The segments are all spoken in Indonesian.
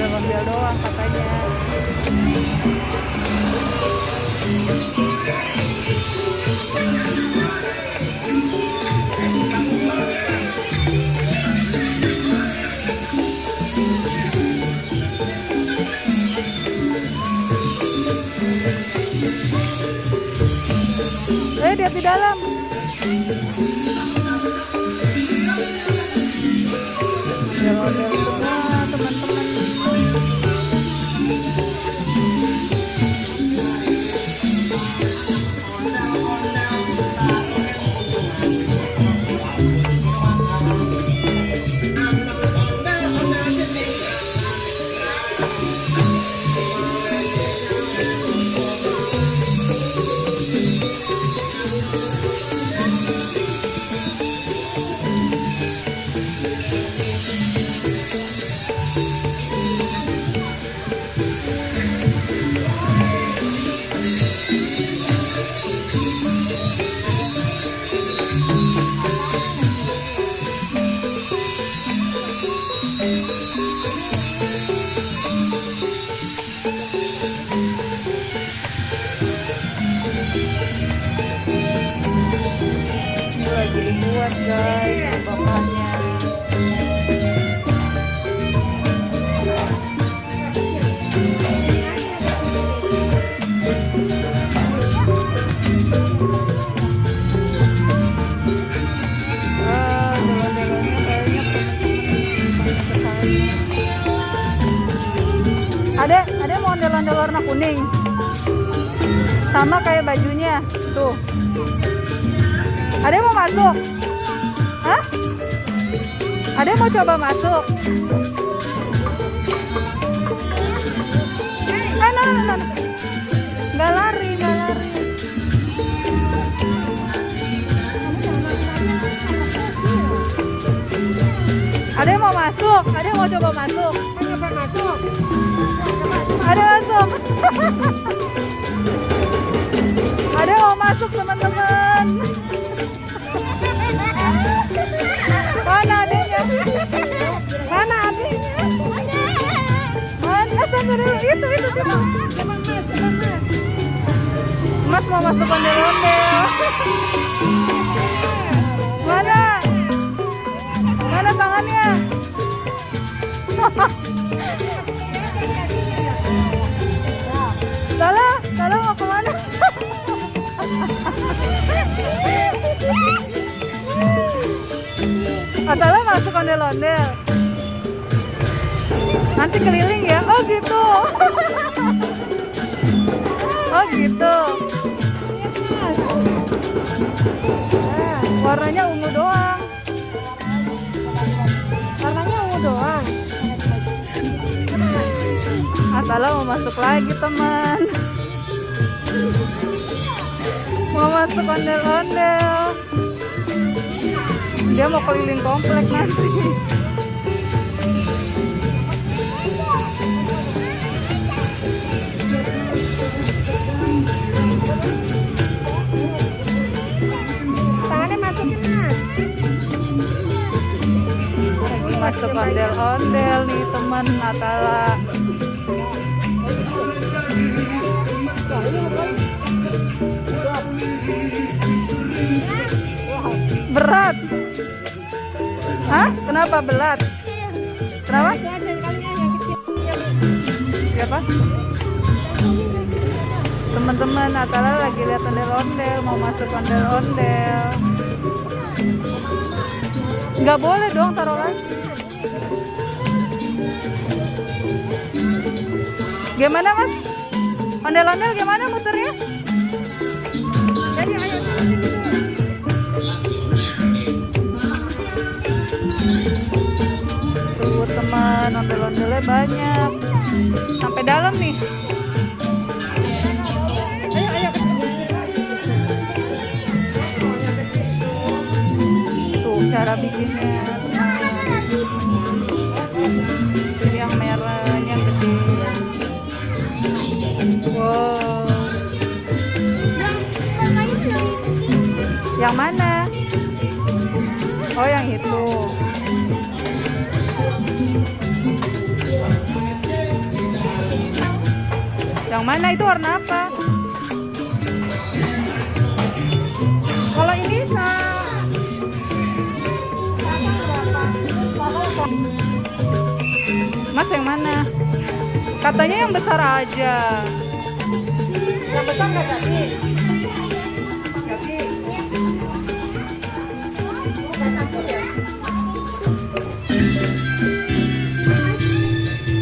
ondel-ondel doang katanya. Dia di dalam. Ondel-ondel semua teman-teman. Lagi dibuat guys bapaknya. Ada mau ondel-ondel warna kuning sama kayak bajunya tuh. Ada yang mau masuk? Hah? Ada yang mau coba masuk? No. Nggak lari. Ada yang mau masuk? Ada yang mau coba masuk? Coba masuk. Ada masuk. Ada yang mau masuk teman-teman. Mana adiknya? Mana adiknya? Mana? Tunggu dulu. Itu coba. Mas mau masuk ondel-ondel. Mana? Mana tangannya? Salah mau kemana? Atala masuk ondel-ondel. Nanti keliling ya. Oh gitu. Oh gitu. Warnanya ungu doang. Atala mau masuk lagi teman. Mau masuk ondel-ondel. Dia mau keliling komplek nanti. Tangannya masukin mas. Masuk ondel-ondel nih teman Atala. Berat. Hah? Kenapa berat? Kenapa? Ya Pak. Teman-teman, Atala lagi lihat ondel-ondel, mau masuk ondel-ondel. Nggak boleh dong taruh lagi. Gimana Mas? Ondel-ondel gimana muternya? Jadi ayo sini dulu. Tuh teman, ondel-ondelnya banyak. Sampai dalam nih. Ayo. Tuh cara bikinnya. Ini yang merahnya gede. Wow. Yang mana? Oh yang itu. Yang mana itu warna apa? Kalau ini Mas yang mana? Katanya yang besar aja. Yang besar nggak jadi. Jadi. Nggak campur ya?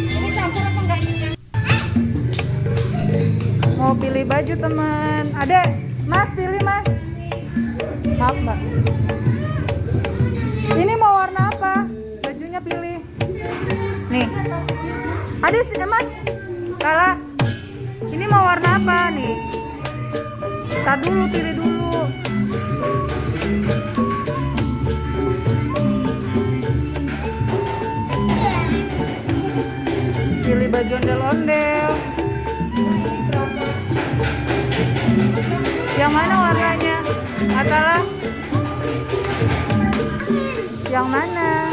Ini campur apa enggak ini? Mau pilih baju teman. Adek, Mas pilih Mas. Maaf Mbak. Ini mau warna apa? Bajunya pilih. Nih. Adek, Mas. Skala. Ini mau warna apa nih? Tar dulu, pilih dulu. Pilih baju ondel-ondel. Yang mana warnanya? Atalah? Yang mana?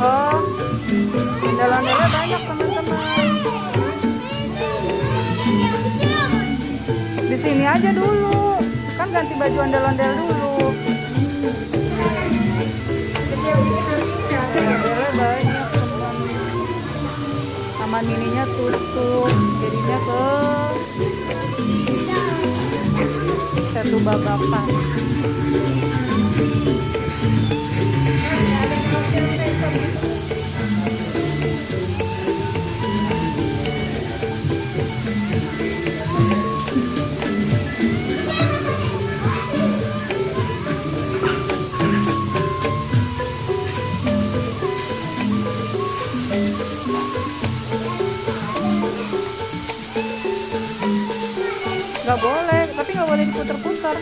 Oh, ondel-ondelnya banyak teman-teman. Di sini aja dulu. Kan ganti baju ondel-ondel dulu. Ondel-ondelnya banyak teman. Sama mininya tutup. Jadinya ke satu babakan. Nggak boleh, tapi nggak boleh diputer-puter.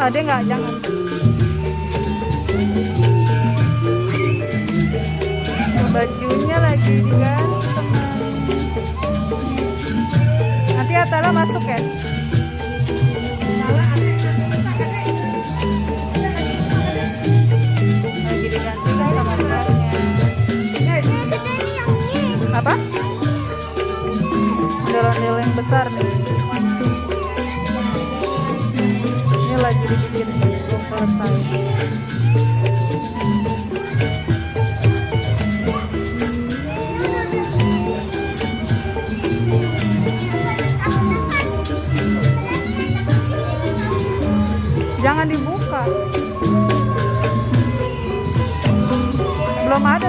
Nggak ada, nggak, jangan. Bajunya lagi digantung. Nanti Atala masuk ya. Lagi diganti kan kamarnya. Apa? Ondel-ondel yang besar nih. Ini lagi dibikin, belum selesai. Jangan dibuka. Belum ada.